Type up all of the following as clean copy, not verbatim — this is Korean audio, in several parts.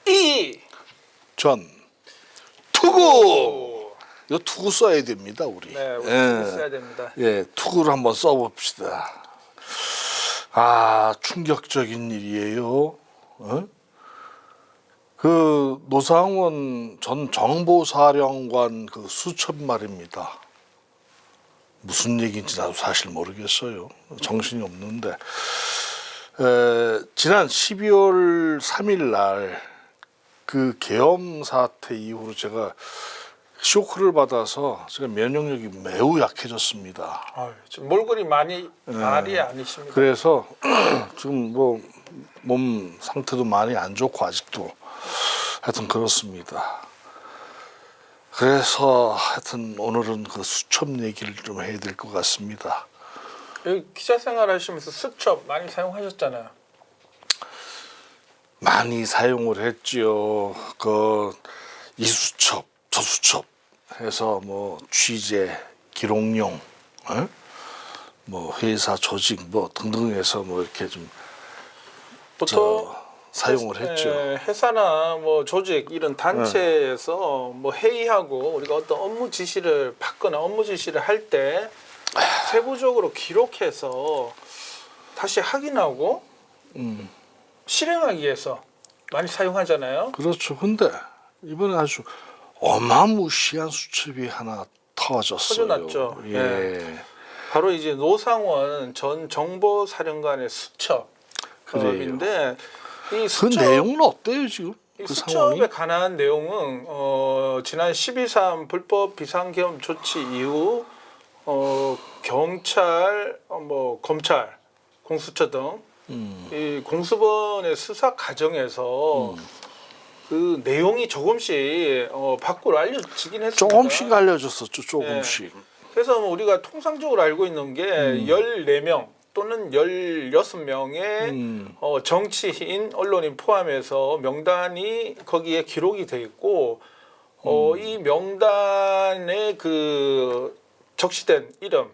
이 전 투구. 이거 투구 써야 됩니다, 우리. 네, 우리 투구 써야 됩니다. 예, 투구를 한번 써봅시다. 아, 충격적인 일이에요. 어? 그 노상원 전 정보사령관 그 수첩 말입니다. 무슨 얘기인지 나도 사실 모르겠어요. 정신이 없는데 지난 12월 3일 날 그 계엄 사태 이후로 제가 쇼크를 받아서 제가 면역력이 매우 약해졌습니다. 아유, 지금 몰골이 말이 아니십니다. 그래서 지금 뭐 몸 상태도 많이 안 좋고 아직도 하여튼 그렇습니다. 그래서 하여튼 오늘은 그 수첩 얘기를 좀 해야 될 것 같습니다. 여기 기자 생활 하시면서 수첩 많이 사용하셨잖아요. 많이 사용을 했지요. 그 이수첩, 저수첩 해서 뭐 취재, 기록용, 뭐 회사 조직 뭐 등등해서 뭐 이렇게 좀 보통 사용을 했죠. 회사나 뭐 조직 이런 단체에서 뭐 회의하고 우리가 어떤 업무 지시를 받거나 업무 지시를 할 때 세부적으로 기록해서 다시 확인하고 실행하기 위해서 많이 사용하잖아요. 그렇죠. 근데 이번에 아주 어마무시한 수첩이 하나 터졌어요. 터져났죠. 예. 네. 바로 이제 노상원 전 정보사령관의 수첩인데 이 그 수첩 내용은 어때요 지금? 이 그 수첩에 상황이? 관한 내용은 지난 12.3 불법 비상계엄 조치 이후 경찰, 뭐 검찰, 공수처 등 이 공수본의 수사 과정에서 그 내용이 조금씩 밖으로 알려지긴 했습니다. 조금씩 알려졌었죠. 조금씩. 그래서 뭐 우리가 통상적으로 알고 있는 게 14명 또는 16명의 정치인, 언론인 포함해서 명단이 거기에 기록이 돼 있고 이 명단에 그 적시된 이름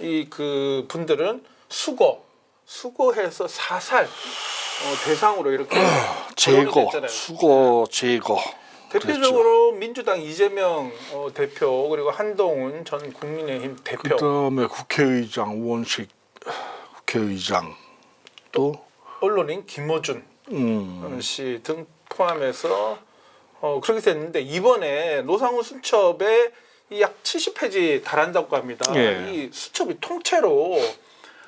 이 그 분들은 수거해서 사살 대상으로 이렇게 제거, 됐잖아요. 수거, 제거. 대표적으로 민주당 이재명 대표 그리고 한동훈 전 국민의힘 대표 그다음에 국회의장 우원식 국회의장 또 언론인 김어준 씨 등 포함해서 그렇게 됐는데 이번에 노상훈 수첩에 약 70페이지 달한다고 합니다. 예. 이 수첩이 통째로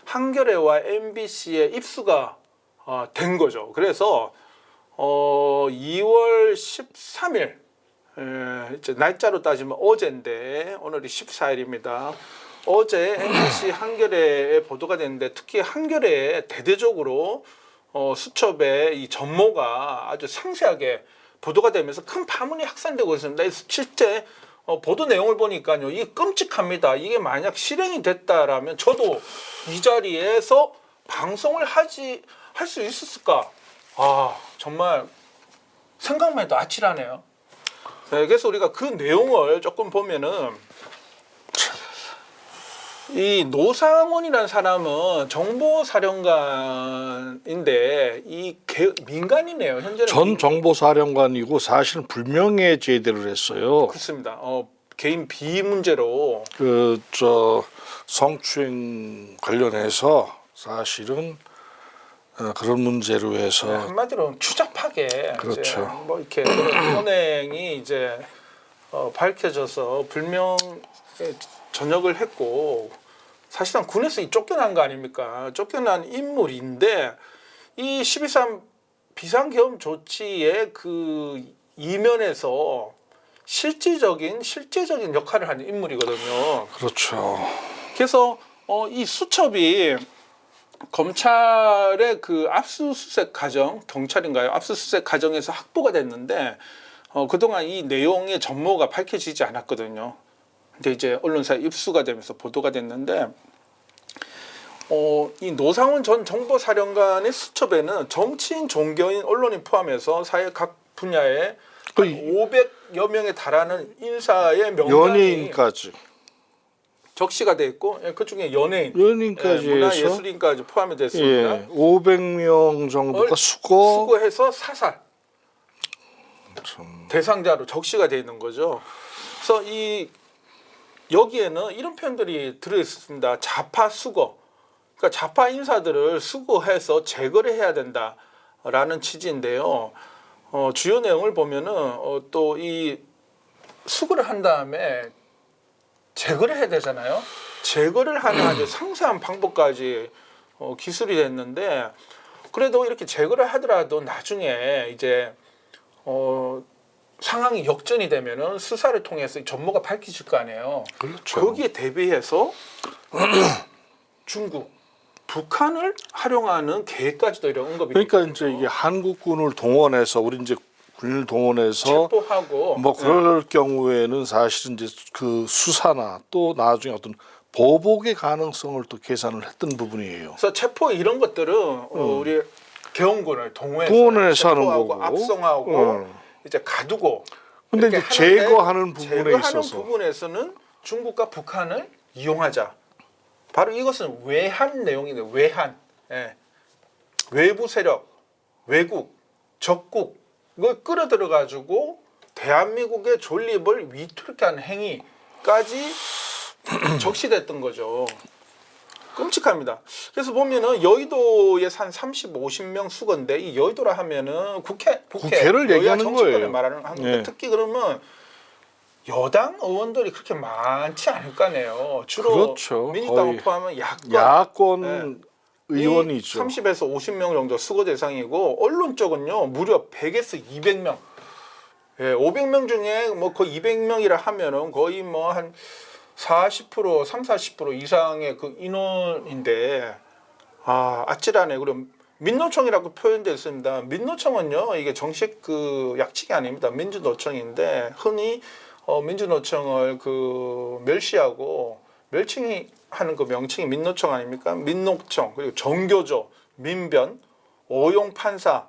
한겨레와 MBC에 입수가 된 거죠. 그래서 2월 13일 이제 날짜로 따지면 어제인데 오늘이 14일입니다. 어제 MBC 한겨레에 보도가 됐는데 특히 한겨레에 대대적으로 수첩의 이 전모가 아주 상세하게 보도가 되면서 큰 파문이 확산되고 있습니다. 실제 보도 내용을 보니까요, 이게 끔찍합니다. 이게 만약 실행이 됐다라면 저도 이 자리에서 방송을 할 수 있었을까? 아, 정말 생각만 해도 아찔하네요. 네, 그래서 우리가 그 내용을 조금 보면은 이 노상원이라는 사람은 정보사령관인데 민간이네요. 현재는 전 정보사령관이고 사실은 불명예 제대를 했어요. 그렇습니다. 개인 비문제로 그 성추행 관련해서 사실은 그런 문제로 해서 한마디로 추잡하게 그렇죠. 이제 뭐 이렇게 현행이 이제 밝혀져서 불명예 전역을 했고 사실상 군에서 쫓겨난 거 아닙니까? 쫓겨난 인물인데 이 12.3 비상계엄 조치의 그 이면에서 실제적인 역할을 하는 인물이거든요. 그렇죠. 그래서 이 수첩이 검찰의 그 압수수색 과정, 경찰인가요? 압수수색 과정에서 확보가 됐는데 그동안 이 내용의 전모가 밝혀지지 않았거든요. 근데 이제 언론사에 입수가 되면서 보도가 됐는데 이 노상원 전 정보사령관의 수첩에는 정치인, 종교인, 언론인 포함해서 사회 각 분야에 500여 명에 달하는 인사의 명단이 연예인까지 적시가 돼 있고 그 중에 연예인, 연인까지 해서 문화예술인까지 포함이 됐습니다. 예, 500명 정도가 수거해서 사살 참. 대상자로 적시가 돼 있는 거죠. 그래서 여기에는 이런 표현들이 들어 있습니다. 좌파 수거. 그러니까 좌파 인사들을 수거해서 제거를 해야 된다라는 취지인데요. 주요 내용을 보면은 또 이 수거를 한 다음에 제거를 해야 되잖아요. 제거를 하는 아주 상세한 방법까지 기술이 됐는데 그래도 이렇게 제거를 하더라도 나중에 이제 상황이 역전이 되면은 수사를 통해서 전모가 밝혀질 거 아니에요. 그렇죠. 거기에 대비해서 중국, 북한을 활용하는 계획까지도 이런 언급이 그러니까 있거든요. 이제 이게 한국군을 동원해서 우리 이제 군을 동원해서 체포하고 뭐 그럴 경우에는 사실은 이제 그 수사나 또 나중에 어떤 보복의 가능성을 또 계산을 했던 부분이에요. 그래서 체포 이런 것들은 우리 개헌군을 동원해서 하는 체포하고 거고. 압송하고 이제 가두고 근데 이렇게 이제 하는데 제거하는 부분에 제거하는 있어서 부분에서는 중국과 북한을 이용하자. 바로 이것은 외환 내용인데 외환, 예. 외부 세력, 외국, 적국 이걸 끌어들여 가지고 대한민국의 존립을 위태롭게 하는 행위까지 적시됐던 거죠. 끔찍합니다. 그래서 보면은 여의도에서 한 50명 수건데 이 여의도라 하면은 국회를 여야 얘기하는 정치권을 거예요. 말하는 건데 네. 특히 그러면 여당 의원들이 그렇게 많지 않을 거 아니에요. 주로 그렇죠. 민주당을 거의 포함한 야권 야권 의원이죠. 30에서 50명 정도 수거 대상이고 언론 쪽은요 무려 100에서 200명. 예, 500명 중에 뭐 거의 200명이라 하면은 거의 뭐 한 40%, 40% 이상의 그 인원인데 아찔하네. 그리고 민노총이라고 표현되어 있습니다. 민노총은요 이게 정식 그 약칭이 아닙니다. 민주노총인데 흔히 민주노총을 그 멸시하고 멸칭이 하는 그 명칭이 민노총 아닙니까? 민노총 그리고 정교조, 민변, 오용 판사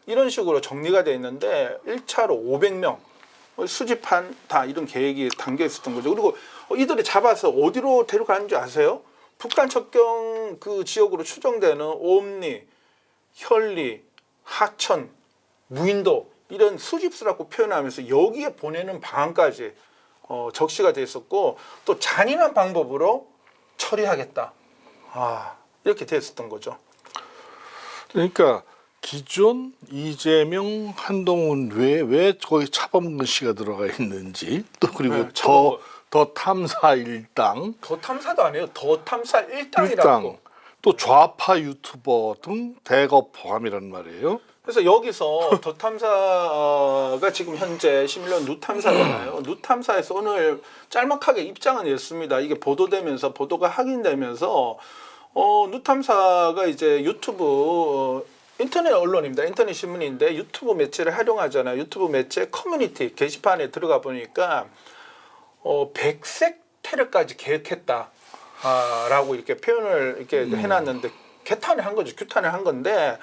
이런 식으로 정리가 되어 있는데 1차로 500명 수집한다 이런 계획이 담겨 있었던 거죠. 그리고 이들이 잡아서 어디로 데려가는지 아세요? 북한 접경 그 지역으로 추정되는 옴리, 현리, 하천, 무인도 이런 수집수라고 표현하면서 여기에 보내는 방안까지 적시가 돼 있었고 또 잔인한 방법으로 처리하겠다. 이렇게 됐었던 거죠. 그러니까 기존 이재명, 한동훈 외에 왜 거기 차범근 씨가 들어가 있는지 또 그리고 네, 더 탐사 일당, 더 탐사도 아니에요. 더 탐사 일당 일당이라고. 또 좌파 유튜버 등 대거 포함이란 말이에요. 그래서 여기서 더 탐사가 지금 현재 시밀런 누탐사잖아요. 누탐사에서 오늘 짤막하게 입장을 냈습니다. 이게 보도되면서 보도가 확인되면서 누탐사가 이제 유튜브 인터넷 언론입니다. 인터넷 신문인데 유튜브 매체를 활용하잖아요. 유튜브 매체 커뮤니티 게시판에 들어가 보니까 백색 테러까지 계획했다. 라고 이렇게 표현을 이렇게 해놨는데 개탄을 한 거죠. 규탄을 한 건데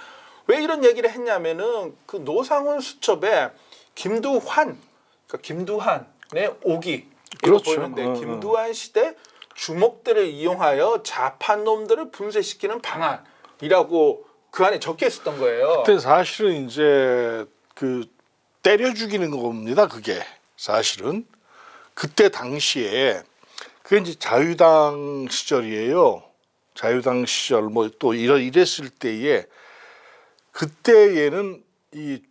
왜 이런 얘기를 했냐면은 그 노상훈 수첩에 김두환, 그러니까 김두한의 오기 이렇게 그렇죠. 보이는데 김두한 시대 주목들을 이용하여 좌파놈들을 분쇄시키는 방안이라고 그 안에 적혀 있었던 거예요. 그때 사실은 이제 그 때려 죽이는 겁니다. 그게 사실은 그때 당시에 그게 이제 자유당 시절이에요. 자유당 시절 뭐 또 이랬을 때에 그때에는 이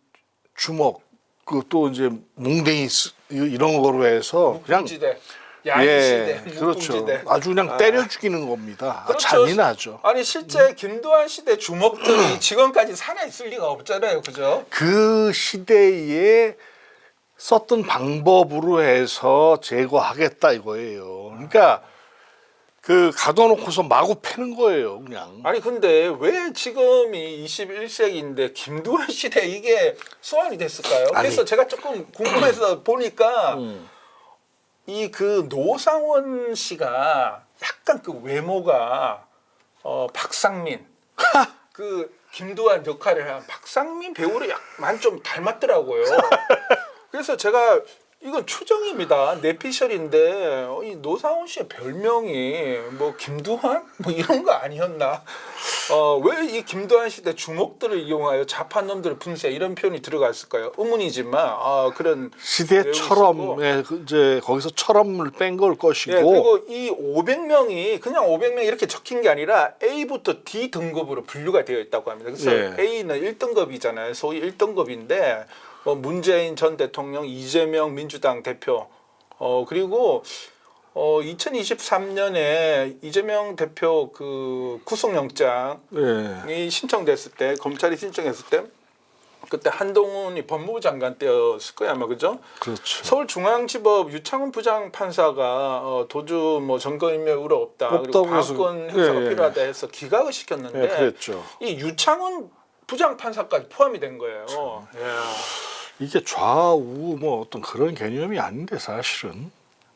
주먹 그 또 이제 뭉댕이 이런 거로 해서 그냥 지대, 야인시대, 그렇죠. 묵궁지대. 아주 그냥 때려 죽이는 겁니다. 그렇죠. 잔인하죠. 아니 실제 김두한 시대 주먹들이 지금까지 살아 있을 리가 없잖아요, 그죠? 그 시대에 썼던 방법으로 해서 제거하겠다 이거예요. 그러니까 그 가둬놓고서 마구 패는 거예요, 그냥. 아니 근데 왜 지금이 21세기인데 김두한 시대 이게 소환이 됐을까요? 아니. 그래서 제가 조금 궁금해서 보니까 이 그 노상원 씨가 약간 그 외모가 박상민 그 김두한 역할을 한 박상민 배우를 약간 좀 닮았더라고요. 그래서 제가 이건 추정입니다. 내피셜인데 이 노사원 씨의 별명이 뭐 김두한 뭐 이런 거 아니었나? 왜 이 김두한 시대 주목들을 이용하여 좌판 놈들을 분쇄 이런 표현이 들어갔을까요? 의문이지만 그런 시대처럼 내용이 있었고. 예, 이제 거기서 철험을 뺀 걸 것이고 예, 그리고 이 500명이 그냥 500명 이렇게 적힌 게 아니라 A부터 D 등급으로 분류가 되어 있다고 합니다. 그래서 예. A는 1등급이잖아요. 소위 1등급인데 문재인 전 대통령, 이재명 민주당 대표, 그리고 2023년에 이재명 대표 그 구속영장이 예. 신청됐을 때 검찰이 신청했을 때 그때 한동훈이 법무부 장관 때였을 거야 아마 그죠? 그렇죠. 서울중앙지법 유창훈 부장판사가 도주 뭐 증거인멸 우려 없다 그리고 없다고 해서- 방어권 행사가 예, 예. 필요하다 해서 기각을 시켰는데 예, 그랬죠. 이 유창훈 부장판사까지 포함이 된 거예요. 예. 이게 좌우 뭐 어떤 그런 개념이 아닌데 사실은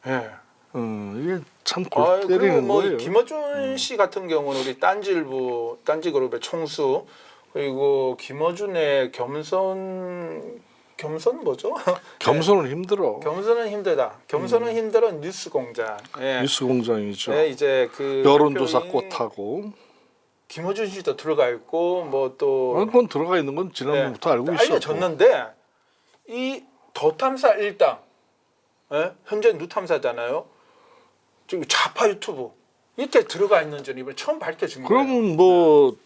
예. 이게 참 골 그리고 때리는 뭐 거예요. 김어준 씨 같은 경우는 우리 딴지그룹의 총수 그리고 김어준의 겸손 뭐죠? 겸손은 힘들어. 겸손은 힘들다. 겸손은 힘들어 뉴스공장. 예. 뉴스공장이죠. 네, 이제 그 여론조사 대표인 꽃하고 김어준 씨도 들어가 있고 뭐또 그건 들어가 있는 건 지난번부터 알고 있었고. 알려졌는데 이 더탐사 일당 현재 누탐사잖아요. 지금 좌파 유튜브 이렇게 들어가 있는지 이번에 처음 밝혀진 거예요. 그러면 뭐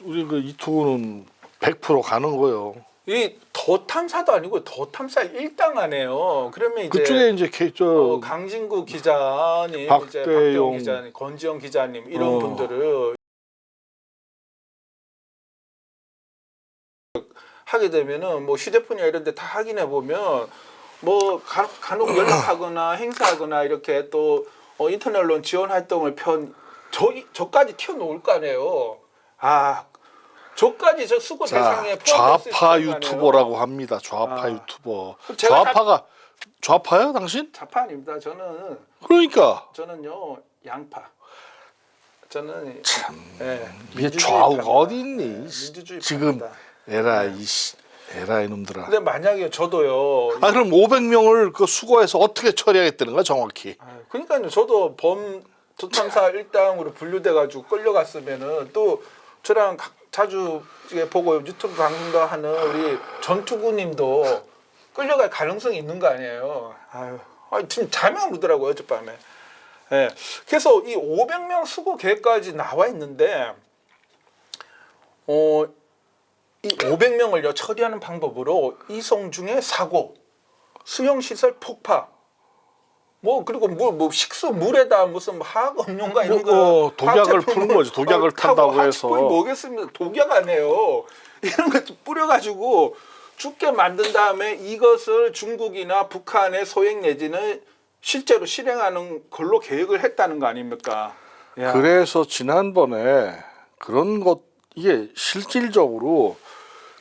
우리 그 이투는 100% 가는 거요. 이 더탐사도 아니고 더탐사 일당 안에요. 그러면 이제 그쪽에 이제 강진구 기자님, 이제 박대용 박대용 기자님, 권지영 기자님 이런 분들을 하게 되면은 뭐 휴대폰이나 이런 데 다 확인해 보면 뭐 간혹 연락하거나 행사하거나 이렇게 또 인터넷론 지원 활동을 저까지 튀어놓을 거 아니에요. 저까지 저 수고 대상에 포함될 수 있을 거 좌파 아니에요. 유튜버라고 합니다. 좌파 유튜버. 제가 좌파가 좌파요, 당신? 좌파 아닙니다. 저는 그러니까 저는요 양파. 저는 참 예, 이게 민주주의 좌우가 파입니다. 어디 있니? 민주주의 지금 파입니다. 에라 이놈들아. 근데 만약에 저도요. 그럼 500명을 그 수거해서 어떻게 처리하겠다는 거야, 정확히? 그러니까요. 저도 더탐사 일당으로 분류돼 가지고 끌려갔으면은 또 저랑 자주 보고 유튜브 방송도 하는 우리 전투구님도 끌려갈 가능성이 있는 거 아니에요. 지금 잠이 안 오더라고요 어젯밤에. 예. 그래서 이 500명 수거 계획까지 나와 있는데 이 500명을요 처리하는 방법으로 이송 중에 사고, 수용 시설 폭파, 뭐 그리고 뭐 식수 물에다 무슨 화학 음료인가 이런 거 독약을 푸는 거지. 독약을 탄다고 해서. 뭐겠습니까? 독약 아니에요. 이런 것도 뿌려가지고 죽게 만든 다음에 이것을 중국이나 북한의 소행 내지는 실제로 실행하는 걸로 계획을 했다는 거 아닙니까? 야. 그래서 지난번에 그런 것 이게 실질적으로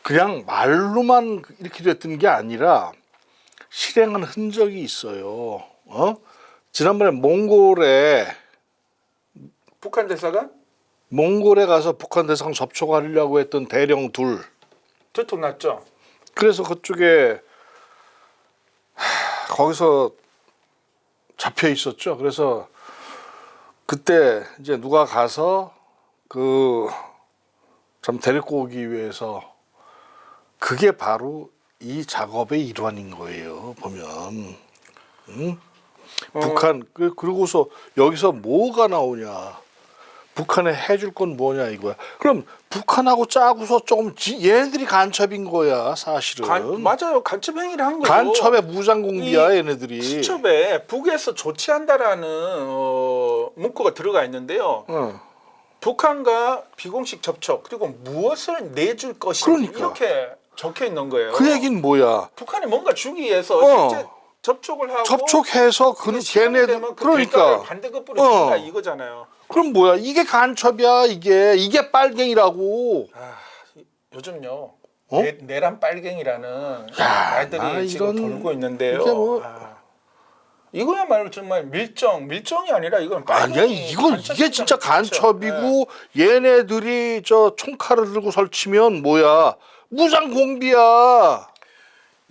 그냥 말로만 이렇게 됐던 게 아니라 실행한 흔적이 있어요. 지난번에 북한 대사관 몽골에 가서 북한 대사관 접촉하려고 했던 대령 둘. 들통났죠. 그래서 그쪽에 거기서 잡혀 있었죠. 그래서 그때 이제 누가 가서 그 참 데리고 오기 위해서 그게 바로 이 작업의 일환인 거예요. 보면 북한 그러고서 여기서 뭐가 나오냐? 북한에 해줄 건 뭐냐 이거야. 그럼 북한하고 짜고서 조금 얘네들이 간첩인 거야 사실은. 맞아요. 간첩 행위를 한 거죠. 간첩의 무장공비야 얘네들이. 수첩에 북에서 조치한다라는 문구가 들어가 있는데요. 북한과 비공식 접촉 그리고 무엇을 내줄 것인지 그러니까. 이렇게 적혀 있는 거예요. 그 얘기는 뭐야? 북한이 뭔가 주기 위해서 실제 접촉을 하고 접촉해서 걔네들 그러니까 반대급부로 준다 이거잖아요. 그럼 뭐야? 이게 간첩이야 이게 빨갱이라고. 요즘요 내란 빨갱이라는 나 말들이 지금 이런- 돌고 있는데요. 이게 뭐- 이거야말로 정말 밀정이 아니라 이건 빨갱이. 아니야 이게 진짜 간첩이고 얘네들이 저 총칼을 들고 설치면 뭐야? 무장공비야.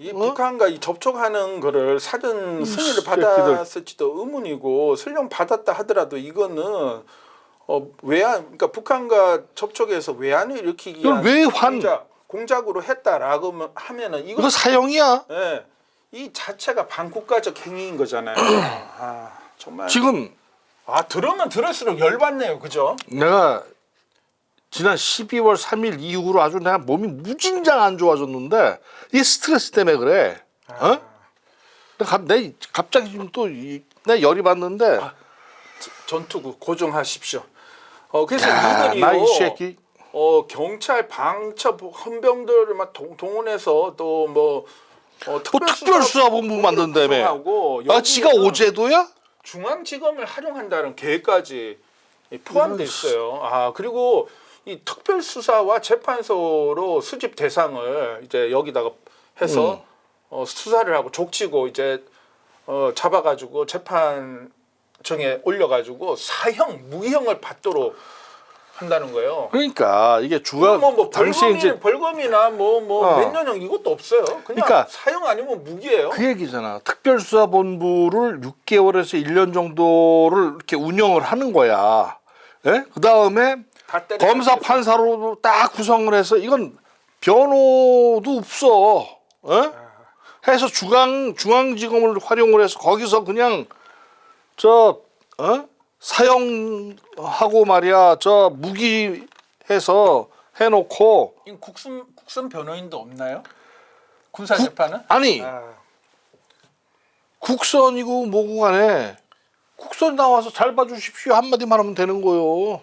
이 북한과 이 접촉하는 거를 사전 승인을 새끼들. 받았을지도 의문이고 설령 받았다 하더라도 이거는 외환 그러니까 북한과 접촉해서 외환을 일으키기 위한 외환. 공작으로 했다라고 하면은 이거 사형이야. 예, 이 자체가 반국가적 행위인 거잖아요. 아, 정말 지금 들으면 들을수록 열받네요, 그죠? 내가 지난 12월 3일 이후로 아주 내가 몸이 무진장 안 좋아졌는데 이 스트레스 때문에 그래. 내 갑자기 지금 내 열이 받는데 전투구 고정하십시오. 그래서 나 이 이들이요. 새끼 경찰, 방첩, 헌병들을 막 동원해서 또 뭐 특별수사본부 만든다며. 하고 지가 오제도야? 중앙지검을 활용한다는 계획까지 포함돼 있어요. 그리고 이 특별수사와 재판소로 수집 대상을 이제 여기다가 해서 수사를 하고 족치고 이제 잡아가지고 재판정에 올려가지고 사형, 무기형을 받도록 한다는 거예요. 그러니까 이게 당시에 이제 벌금이나 몇 년형 이것도 없어요. 그냥 그러니까 사형 아니면 무기예요. 그 얘기잖아. 특별수사본부를 6개월에서 1년 정도를 이렇게 운영을 하는 거야. 예? 그 다음에 검사 판사로 딱 구성을 해서 이건 변호도 없어. 예? 해서 중앙지검을 활용을 해서 거기서 그냥 사형하고 말이야 무기 해서 해놓고 국선 변호인도 없나요? 군사 재판은? 아니 국선이고 뭐고 간에 국선 나와서 잘 봐주십시오 한마디만 하면 되는 거요.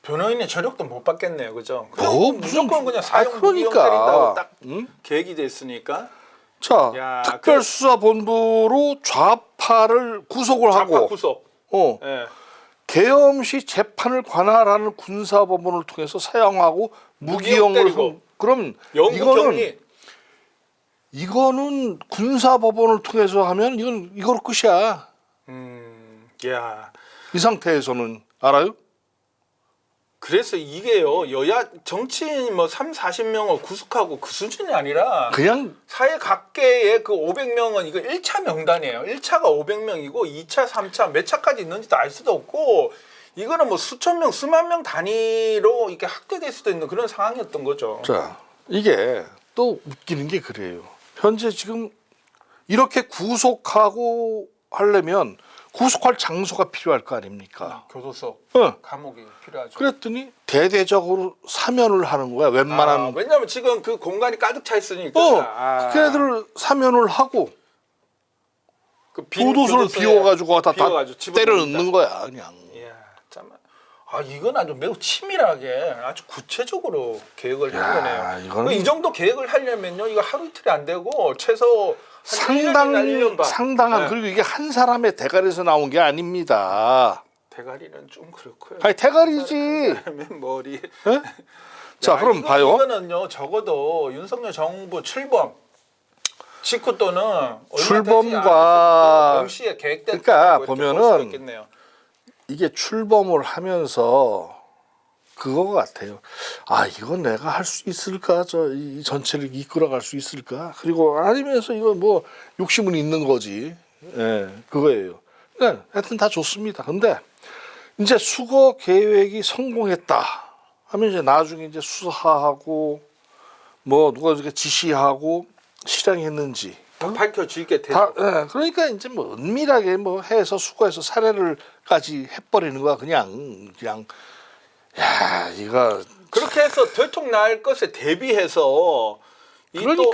변호인의 저력도 못 받겠네요, 그죠? 무조건 그냥 사형 무기형 때린다고 딱 계획이 됐으니까. 자, 특별수사본부로 좌파를 구속을 하고 구속. 예. 계엄시 재판을 관할하는 군사법원을 통해서 사형하고 무기형을 그럼 이거는 군사법원을 통해서 하면 이거로 끝이야. 이 상태에서는 알아요? 그래서 이게요, 여야 정치인 30-40명을 구속하고 그 수준이 아니라 그냥 사회 각계의 그 500명은 이거 1차 명단이에요. 1차가 500명이고 2차, 3차 몇 차까지 있는지도 알 수도 없고 이거는 뭐 수천 명, 수만 명 단위로 이렇게 확대될 수도 있는 그런 상황이었던 거죠. 자, 이게 또 웃기는 게 그래요. 현재 지금 이렇게 구속하고 하려면 구속할 장소가 필요할 거 아닙니까? 교도소, 감옥이 필요하죠. 그랬더니 대대적으로 사면을 하는 거야. 웬만한. 왜냐하면 지금 그 공간이 가득 차 있으니까. 걔네들을 사면을 하고 그 교도소를 비워가지고 다 때려 넣는 거야, 그냥. 이야, 참. 이건 아주 매우 치밀하게 아주 구체적으로 계획을 한 거네요. 이거는 이 정도 계획을 하려면요, 이거 하루 이틀이 안 되고 최소 상당한 그리고 이게 한 사람의 대가리에서 나온 게 아닙니다. 대가리는 좀 그렇고요. 아니 대가리지. 머리. 자, 그럼 봐요. 이거는요, 적어도 윤석열 정부 출범 직후 또는 출범과 동시에 계획된. 그러니까 보면은 이게 출범을 하면서 그거 같아요. 이건 내가 할 수 있을까? 이 전체를 이끌어갈 수 있을까? 그리고 아니면서 이거 뭐 욕심은 있는 거지. 예, 그거예요. 그러니까 하여튼 다 좋습니다. 근데 이제 수거 계획이 성공했다 하면 이제 나중에 이제 수사하고 뭐 누가 이렇게 지시하고 실행했는지 밝혀지게 되죠. 그러니까 이제 뭐 은밀하게 뭐 해서 수거해서 사례를까지 해버리는 거야. 그냥 야, 이거 그렇게 해서 들통날 것에 대비해서 또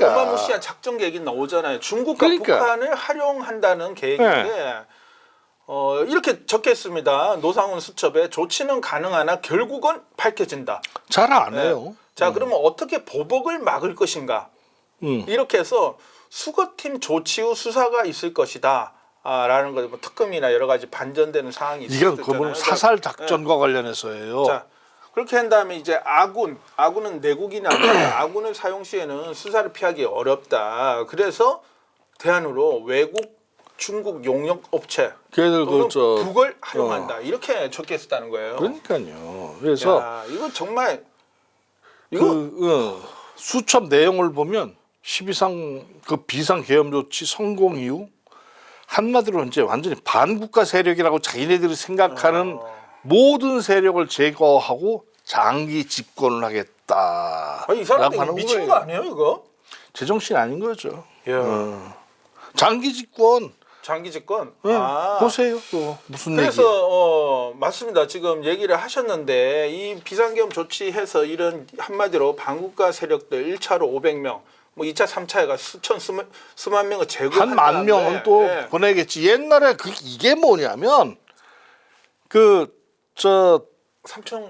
어마무시한 작전 계획이 나오잖아요. 중국과 북한을 활용한다는 계획인데 이렇게 적겠습니다. 노상훈 수첩에 조치는 가능하나 결국은 밝혀진다. 잘 안 해요. 자, 그러면 어떻게 보복을 막을 것인가? 이렇게 해서 수거팀 조치 후 수사가 있을 것이다. 라는 거, 특검이나 여러 가지 반전되는 상황이 있었잖아요. 이건 그러면 사살 작전과 관련해서예요. 자, 그렇게 한 다음에 이제 아군은 내국인이 아니라 아군을 사용 시에는 수사를 피하기 어렵다. 그래서 대안으로 외국, 중국 용역 업체 걔들 또는 북을 활용한다. 이렇게 적겠다는 거예요. 그러니까요. 그래서 이거 정말 수첩 내용을 보면 12상 그 비상 계엄 조치 성공 이후 한마디로 이제 완전히 반국가 세력이라고 자기네들이 생각하는 모든 세력을 제거하고 장기 집권을 하겠다. 아니, 이 사람들 미친 거 아니에요 이거? 제정신 아닌 거죠. 야. 장기 집권. 장기 집권. 보세요 또 무슨 그래서 얘기. 맞습니다. 지금 얘기를 하셨는데 이 비상계엄 조치해서 이런 한마디로 반국가 세력들 1차로 500명, 뭐 2차, 3차가 수만 명을 제거한 한 10,000명은 또 네. 보내겠지. 옛날에 이게 뭐냐면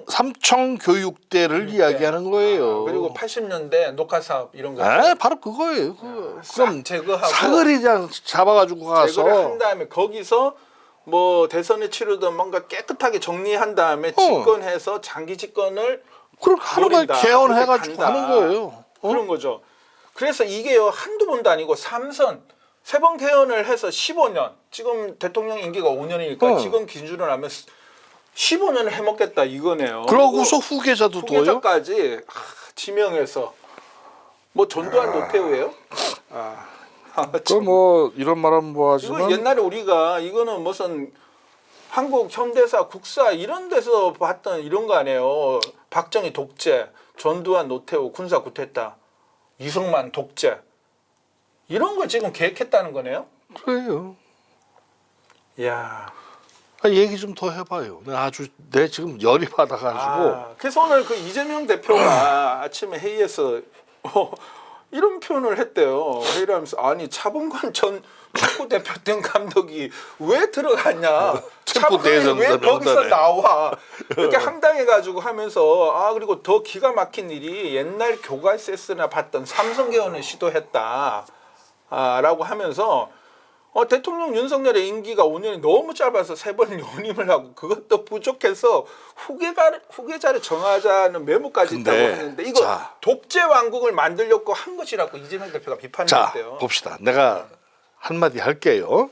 삼청 교육대를 이야기하는 거예요. 그리고 80년대 녹화 사업 이런 거. 바로 그거예요. 그럼 제거하고 사거리 잡아가지고 가서 제거를 한 다음에 거기서 뭐 대선을 치르든 뭔가 깨끗하게 정리한 다음에 집권해서 장기 집권을 그렇게 하루가 개헌해가지고 간다. 하는 거예요. 그런 거죠. 그래서 이게요 한두 번도 아니고 3선 3번 개헌을 해서 15년. 지금 대통령 임기가 5년이니까 지금 기준으로 하면 15년을 해먹겠다 이거네요. 그러고서 후계자도 둬요? 후계자까지 지명해서 뭐 전두환 노태우예요? 뭐 이런 말하면 뭐하지만 이거 옛날에 우리가 이거는 무슨 한국 현대사 국사 이런 데서 봤던 이런 거 아니에요. 박정희 독재, 전두환 노태우 군사 쿠데타, 이승만 독재 이런 걸 지금 계획했다는 거네요. 그래요. 야. 얘기 좀 더 해봐요. 내 지금 열이 받아가지고. 그래서 오늘 그 이재명 대표가 아침에 회의에서 이런 표현을 했대요. 회의를 하면서 아니 차범근 전 축구 대표팀 감독이 왜 들어갔냐? 차범근이 왜 거기서 나와? 이렇게 황당해가지고 하면서 그리고 더 기가 막힌 일이 옛날 교과서에서나 봤던 삼성 개헌을 시도했다. 라고 하면서 대통령 윤석열의 임기가 5년이 너무 짧아서 3번 연임을 하고 그것도 부족해서 후계자를 정하자는 메모까지 있다고 했는데 이거 독재 왕국을 만들려고 한 것이라고 이재명 대표가 비판했대요. 자, 봅시다. 내가 한마디 할게요.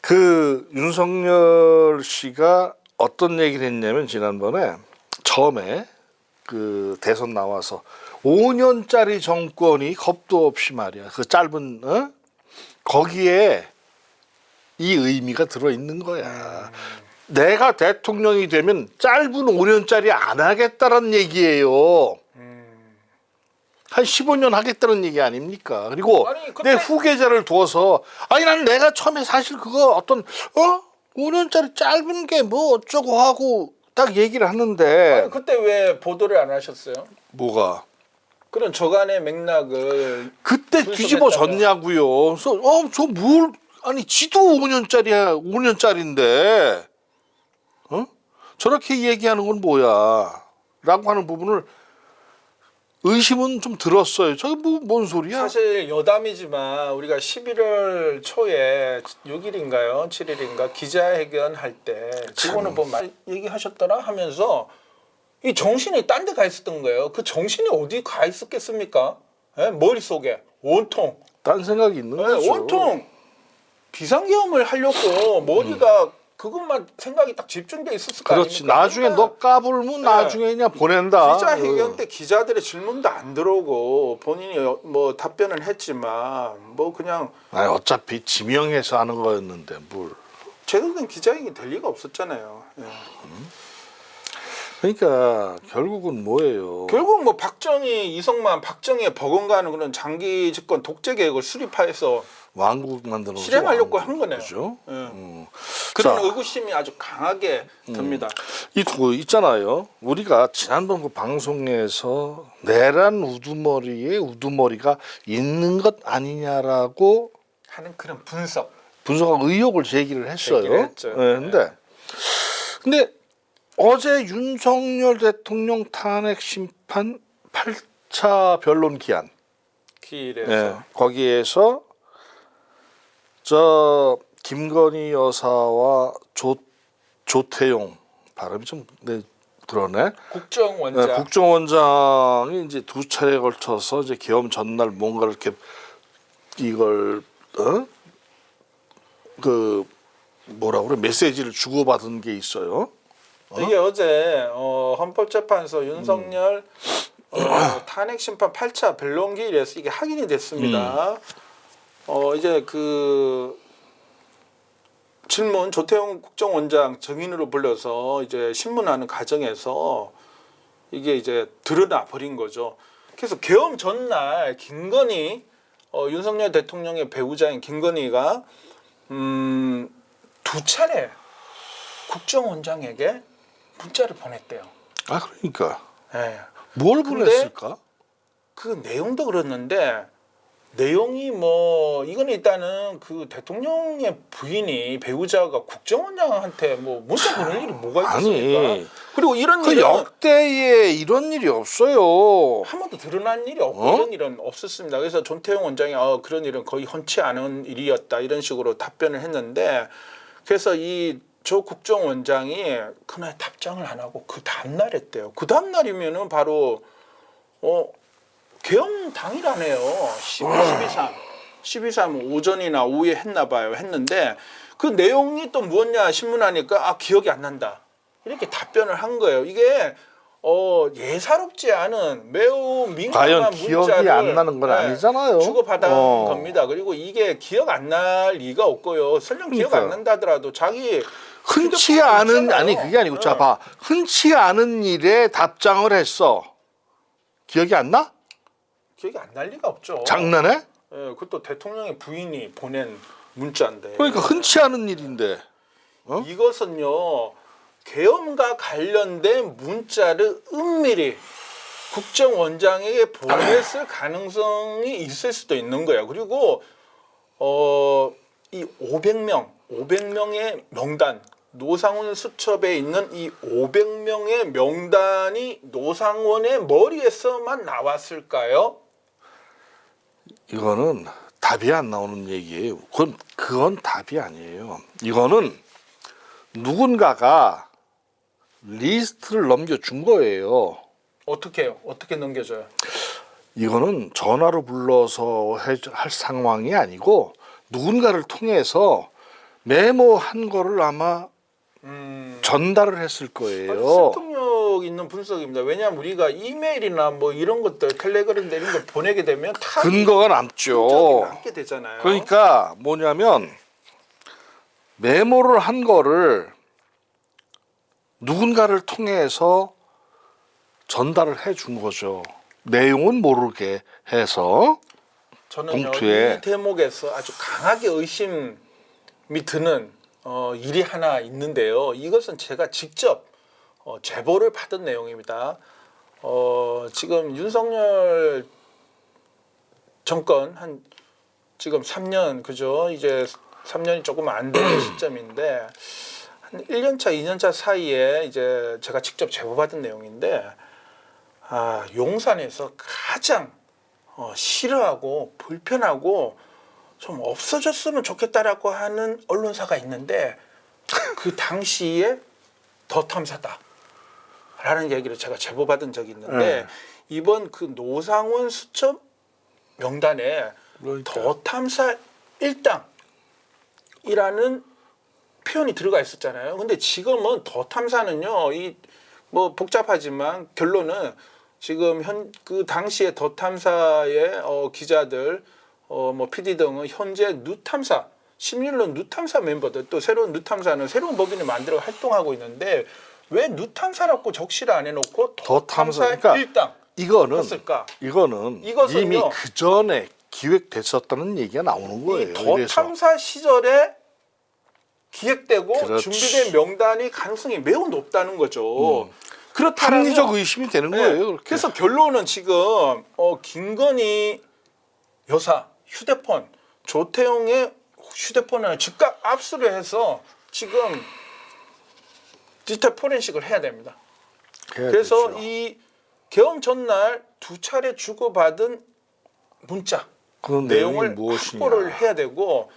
그 윤석열 씨가 어떤 얘기를 했냐면 지난번에 처음에 그 대선 나와서 5년짜리 정권이 겁도 없이 말이야. 그 짧은 거기에 이 의미가 들어있는 거야. 내가 대통령이 되면 짧은 5년짜리 안 하겠다는 얘기예요. 한 15년 하겠다는 얘기 아닙니까? 그리고 내 후계자를 두어서 난 내가 처음에 사실 그거 어떤 5년짜리 짧은 게 뭐 어쩌고 하고 딱 얘기를 하는데 그때 왜 보도를 안 하셨어요? 뭐가? 그런 저간의 맥락을 그때 뒤집어졌냐고요. 저 뭘 지도 5년짜리야. 5년짜리인데 저렇게 얘기하는 건 뭐야? 라고 하는 부분을 의심은 좀 들었어요. 저게 뭔 소리야? 사실 여담이지만 우리가 11월 초에 6일인가요? 7일인가 기자회견 할 때 직원을 보면 얘기하셨더라 하면서 이 정신이 딴 데 가 있었던 거예요. 그 정신이 어디 가 있었겠습니까? 머릿속에 온통. 딴 생각이 있는 거죠. 온통 비상계엄을 하려고 머리가 그것만 생각이 딱 집중돼 있었을 거 그렇지. 아닙니까? 나중에 너 까불면 나중에 그냥 보낸다. 기자회견 때 기자들의 질문도 안 들어오고 본인이 뭐 답변을 했지만 뭐 그냥 어차피 지명해서 하는 거였는데 뭘. 제대로 된 기자회견이 될 리가 없었잖아요. 그러니까 결국은 뭐예요? 결국 뭐 박정희, 이승만, 박정희의 버금가는 그런 장기 집권 독재 계획을 수립해서 왕국 만드는 실행하려고 한 거네요. 그죠? 그런 의구심이 아주 강하게 듭니다. 있잖아요. 우리가 지난번 그 방송에서 내란 우두머리에 우두머리가 있는 것 아니냐라고 하는 그런 분석 의혹을 제기를 했어요. 했죠. 근데 어제 윤석열 대통령 탄핵 심판 8차 변론 기한 기일에서 거기에서 김건희 여사와 조태용 발음이 좀 그러네. 국정원장 국정원장이 이제 2차례에 걸쳐서 이제 계엄 전날 뭔가 이렇게 이걸 그 뭐라 그래 메시지를 주고받은 게 있어요. 이게 어제 헌법재판소 윤석열 탄핵 심판 8차 변론기일에서 이게 확인이 됐습니다. 이제 그 질문 조태용 국정원장 증인으로 불러서 이제 신문하는 과정에서 이게 이제 드러나 버린 거죠. 그래서 계엄 전날 김건희 윤석열 대통령의 배우자인 김건희가 두 차례 국정원장에게 문자를 보냈대요. 아 그러니까 네. 뭘 근데 보냈을까? 그 내용도 그렇는데 내용이 뭐 이건 일단은 그 대통령의 부인이 배우자가 국정원장한테 뭐 문자 보낼 일이 뭐가 있겠습니까? 아니, 그리고 이런 그 일은 역대에 이런 일이 없어요. 한 번도 드러난 일이 없고 이런 일은 없었습니다. 그래서 존태용 원장이 그런 일은 거의 흔치 않은 일이었다 이런 식으로 답변을 했는데 그래서 이 조 국정원장이 그날 답장을 안 하고 그 다음날 했대요. 그 다음날이면은 바로 계엄 당일이라네요. 12.3 오전이나 오후에 했나 봐요. 했는데 그 내용이 또 무엇냐 신문하니까 기억이 안 난다. 이렇게 답변을 한 거예요. 이게 예사롭지 않은 매우 민감한 과연 기억이 문자를 안 나는 건 아니잖아요. 주고받은 겁니다. 그리고 이게 기억 안 날 리가 없고요. 설령 기억 안 그러니까요. 난다 하더라도 자기 흔치 휴대폰이 않은 있잖아요. 아니 그게 아니고 자 봐. 흔치 않은 일에 답장을 했어. 기억이 안 나? 기억이 안 날 리가 없죠. 장난해? 그것도 대통령의 부인이 보낸 문자인데. 그러니까 흔치 않은 일인데. 이것은요 계엄과 관련된 문자를 은밀히 국정원장에게 보냈을 가능성이 있을 수도 있는 거예요. 그리고 이 500명의 명단 노상원 수첩에 있는 이 500명의 명단이 노상원의 머리에서만 나왔을까요? 이거는 답이 안 나오는 얘기예요. 그건 답이 아니에요. 이거는 누군가가 리스트를 넘겨준 거예요. 어떻게 해요? 어떻게 넘겨줘요? 이거는 전화로 불러서 할 상황이 아니고 누군가를 통해서 메모한 거를 아마 전달을 했을 거예요. 설득력 있는 분석입니다. 왜냐하면 우리가 이메일이나 뭐 이런 것들 텔레그램 이런 걸 보내게 되면 다 근거가 남죠. 남게 되잖아요. 그러니까 뭐냐면 메모를 한 거를 누군가를 통해서 전달을 해준 거죠. 내용은 모르게 해서 저는요 봉투에. 이 대목에서 아주 강하게 의심이 드는 일이 하나 있는데요. 이것은 제가 직접 제보를 받은 내용입니다. 지금 윤석열 정권 한 지금 3년 그죠? 이제 3년이 조금 안 되는 시점인데 한 1년차, 2년차 사이에 이제 제가 직접 제보받은 내용인데 용산에서 가장 싫어하고 불편하고 좀 없어졌으면 좋겠다라고 하는 언론사가 있는데 그 당시에 더 탐사다라는 얘기를 제가 제보받은 적이 있는데 이번 그 노상원 수첩 명단에 그러니까. 더 탐사 1당이라는 표현이 들어가 있었잖아요. 근데 지금은 더 탐사는요, 이 뭐 복잡하지만 결론은 지금 그 당시에 더 탐사의 기자들, 뭐 PD 등은 현재 누탐사, 심리론 누탐사 멤버들 또 새로운 누탐사는 새로운 법인을 만들어 활동하고 있는데 왜 누탐사라고 적시를 안 해놓고 더 탐사 그러니까 1당 이거는 했을까? 이거는 이것은요. 이미 그 전에 기획됐었다는 얘기가 나오는 거예요. 더 이래서. 탐사 시절에 기획되고 그렇지. 준비된 명단이 가능성이 매우 높다는 거죠. 그렇다면 합리적 의심이 되는 거예요. 그렇게. 그래서 결론은 지금 김건희 여사 휴대폰 조태용의 휴대폰을 즉각 압수를 해서 지금 디지털 포렌식을 해야 됩니다. 그래서 되죠. 이 계엄 전날 두 차례 주고받은 문자 그 내용이 내용을 무엇이냐. 확보를 해야 되고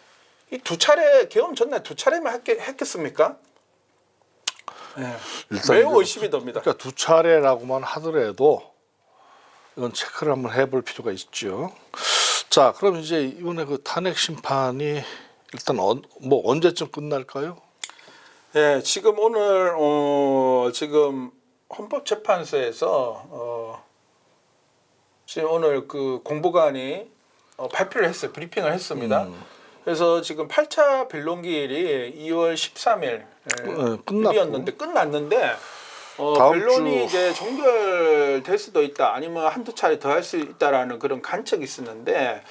이 두 차례 계엄 전날 두 차례만 했겠습니까? 일단 매우 이거 의심이 됩니다. 그러니까 두 차례라고만 하더라도 이건 체크를 한번 해볼 필요가 있죠. 자, 그럼 이제 이번에 그 탄핵 심판이 일단 뭐 언제쯤 끝날까요? 예, 지금 오늘 지금 헌법재판소에서 지금 오늘 그 공보관이 발표를 했어요. 브리핑을 했습니다. 그래서 지금 8차 변론기일이 2월 13일 일이었는데 끝났는데 다음 변론이 주. 이제 종결될 수도 있다. 아니면 한두 차례 더 할 수 있다라는 그런 관측이 있었는데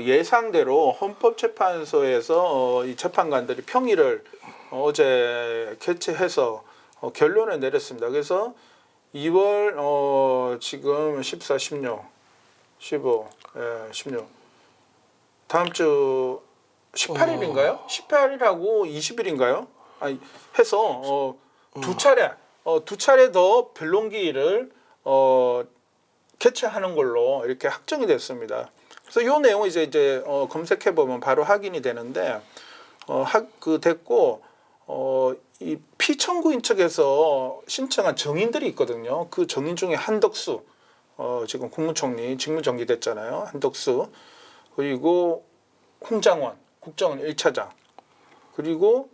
예상대로 헌법재판소에서 이 재판관들이 평일을 어제 개최해서 결론을 내렸습니다. 그래서 2월 지금 14, 16, 15, 16 다음 주 18일인가요? 18일하고 20일인가요? 아니 해서 두 차례 더 변론기일을 개최하는 걸로 이렇게 확정이 됐습니다. 그래서 이 내용을 이제 검색해 보면 바로 확인이 되는데 됐고 이 피청구인 측에서 신청한 정인들이 있거든요. 그 정인 중에 한덕수 지금 국무총리 직무정지됐잖아요. 한덕수 그리고 홍장원 국정원 1차장 그리고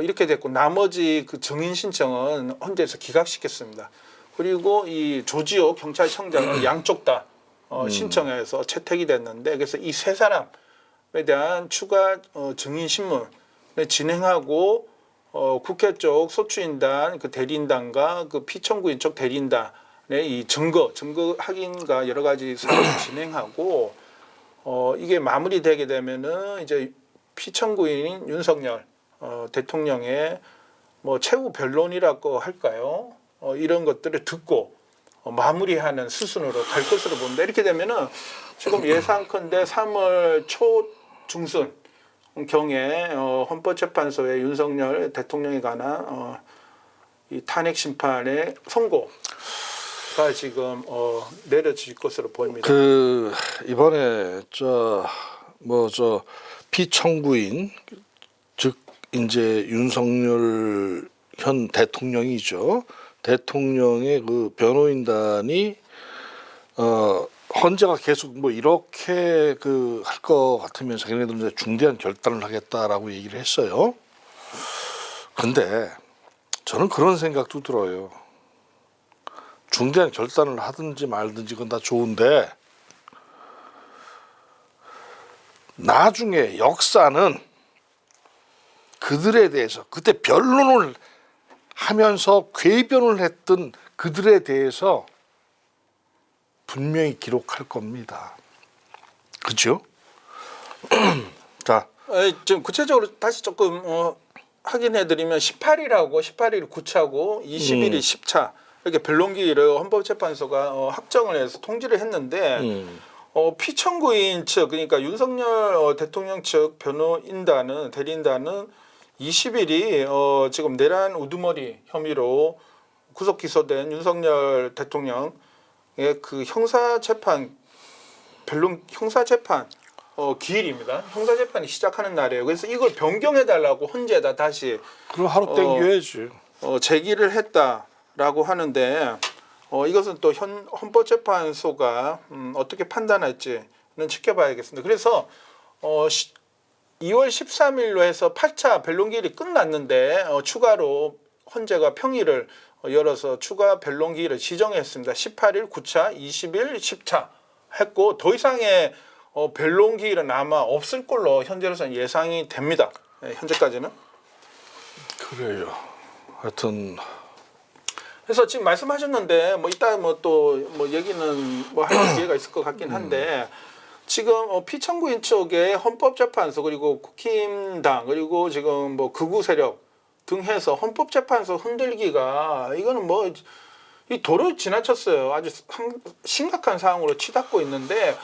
이렇게 됐고 나머지 그 정인 신청은 헌재에서 기각시켰습니다. 그리고 이 조지호 경찰청장은 양쪽 다 신청해서 채택이 됐는데 그래서 이 세 사람에 대한 추가 정인 신문을 진행하고 국회 쪽 소추인단 그 대리인단과 그 피청구인 쪽 대리인단의 이 증거 확인과 여러 가지 사업을 진행하고 이게 마무리되게 되면은 이제 피청구인 윤석열 대통령의 뭐 최후 변론이라고 할까요? 이런 것들을 듣고 마무리하는 수순으로 갈 것으로 본다. 이렇게 되면은 지금 예상컨대 3월 초 중순 경에 헌법재판소의 윤석열 대통령에 관한 이 탄핵 심판의 선고가 지금 내려질 것으로 보입니다. 그 이번에 피청구인 즉 이제 윤석열 현 대통령이죠. 대통령의 그 변호인단이 헌재가 계속 뭐 이렇게 그 할 것 같으면 자기네들은 이제 중대한 결단을 하겠다라고 얘기를 했어요. 근데 저는 그런 생각도 들어요. 중대한 결단을 하든지 말든지 그건 다 좋은데 나중에 역사는 그들에 대해서 그때 변론을 하면서 궤변을 했던 그들에 대해서 분명히 기록할 겁니다. 그렇죠? 자, 지금 구체적으로 다시 조금 확인해드리면 18일하고 18일 9차고 20일이 10차 이렇게 변론기일을 헌법재판소가 확정을 해서 통지를 했는데 피청구인 측 그러니까 윤석열 대통령 측 변호인단은 대리인단은 20일이 지금 내란 우두머리 혐의로 구속 기소된 윤석열 대통령의 그 형사재판 기일입니다. 형사재판이 시작하는 날이에요. 그래서 이걸 변경해달라고 헌재에다 다시 그럼 하루 땡겨야지. 제기를 했다라고 하는데 이것은 또 헌법재판소가 어떻게 판단할지는 지켜봐야겠습니다. 그래서 2월 13일로 해서 8차 변론기일이 끝났는데 추가로 헌재가 평일을 열어서 추가 변론기일을 지정했습니다. 18일 9차, 20일 10차 했고 더 이상의 변론기일은 아마 없을 걸로 현재로서는 예상이 됩니다. 현재까지는. 그래요. 하여튼 그래서 지금 말씀하셨는데 뭐 이따 뭐 또 뭐 얘기는 뭐 할 기회가 있을 것 같긴 한데 지금 피청구인 쪽에 헌법재판소 그리고 국힘당 그리고 지금 뭐 극우 세력 등 해서 헌법재판소 흔들기가 이거는 뭐 이 도를 지나쳤어요. 아주 심각한 상황으로 치닫고 있는데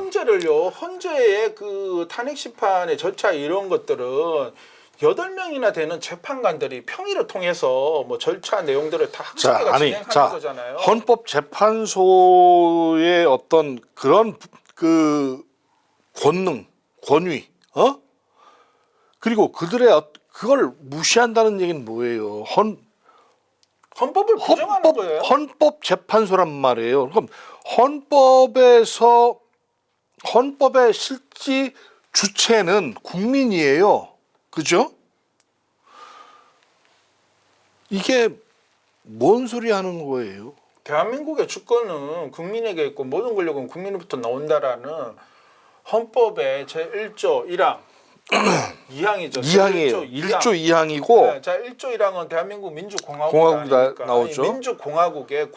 헌재의 그 탄핵 심판의 절차 이런 것들은 8명이나 되는 재판관들이 평일을 통해서 뭐 절차 내용들을 다 학습회가 진행하는 거잖아요. 헌법재판소의 어떤 그런 그 권위, 그리고 그들의 그걸 무시한다는 얘기는 뭐예요? 헌법을 부정하는 거예요. 헌법재판소란 말이에요. 그럼 헌법의 실질 주체는 국민이에요. 그죠? 이게 뭔 소리 하는 거예요? 대한민국의 주권은 국민에게 있고 모든 권력은 국민으로부터 나온다라는 헌법의 제1조 1항 2항이죠. 2항이에요. 1조 2항이고 네, 자 1조 1항은 대한민국 민주공화국 공화국이 아닙니까? 나오죠. 이 민주공화국의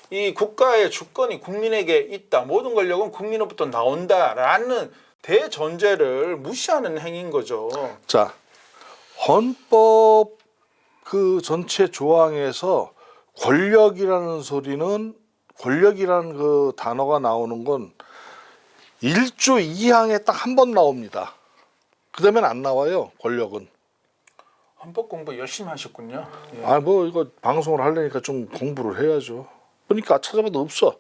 이 국가의 주권이 국민에게 있다. 모든 권력은 국민으로부터 나온다라는 대전제를 무시하는 행위인 거죠. 자, 헌법 그 전체 조항에서 권력이라는 그 단어가 나오는 건 1조 2항에 딱 한 번 나옵니다. 그다음엔 안 나와요. 권력은. 헌법 공부 열심히 하셨군요. 예. 아, 뭐 이거 방송을 하려니까 좀 공부를 해야죠. 그러니까 찾아봐도 없어.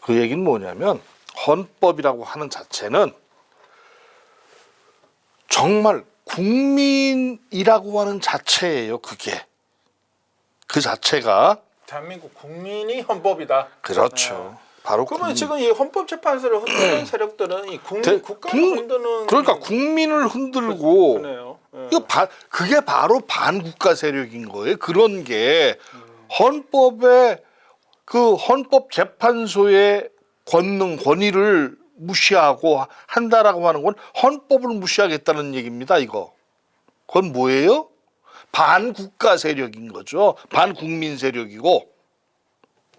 그 얘기는 뭐냐면 헌법이라고 하는 자체는 정말 국민이라고 하는 자체예요. 그게. 그 자체가 대한민국 국민이 헌법이다. 그렇죠. 바로 그러면 국민. 지금 이 헌법재판소를 흔드는 세력들은 이 국가를 흔드는 그러니까 국민을 흔들고 그네요. 예. 그게 바로 반국가 세력인 거예요. 그런 게 헌법의 그 헌법재판소의 권위를 무시하고 한다라고 하는 건 헌법을 무시하겠다는 얘기입니다. 이거. 그건 뭐예요? 반국가 세력인 거죠. 반국민 세력이고.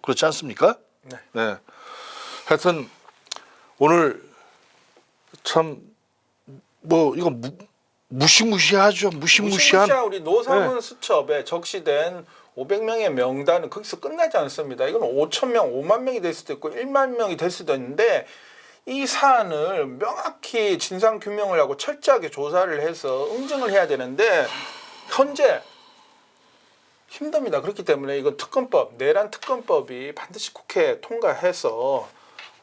그렇지 않습니까? 네. 네. 하여튼 오늘 참 뭐 이거 무시무시하죠. 무시무시한. 무시무시한 우리 노상훈 수첩에 적시된 500명의 명단은 거기서 끝나지 않습니다. 이건 5천 명, 5만 명이 될 수도 있고 1만 명이 될 수도 있는데 이 사안을 명확히 진상 규명을 하고 철저하게 조사를 해서 응징을 해야 되는데 현재 힘듭니다. 그렇기 때문에 이건 특검법, 내란 특검법이 반드시 국회에 통과해서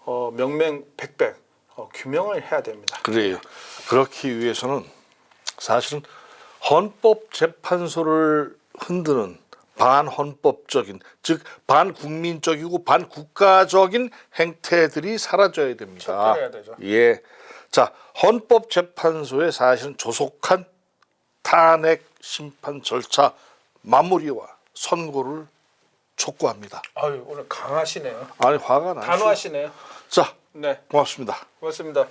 명명백백 규명을 해야 됩니다. 그래요. 그렇기 위해서는 사실은 헌법재판소를 흔드는 반헌법적인, 즉 반국민적이고 반국가적인 행태들이 사라져야 됩니다. 척결해야 되죠. 예. 자, 헌법재판소의 사실은 조속한 탄핵 심판 절차 마무리와 선고를 촉구합니다. 아유 오늘 강하시네요. 아니 화가 나죠. 단호하시네요. 자, 네, 고맙습니다. 고맙습니다.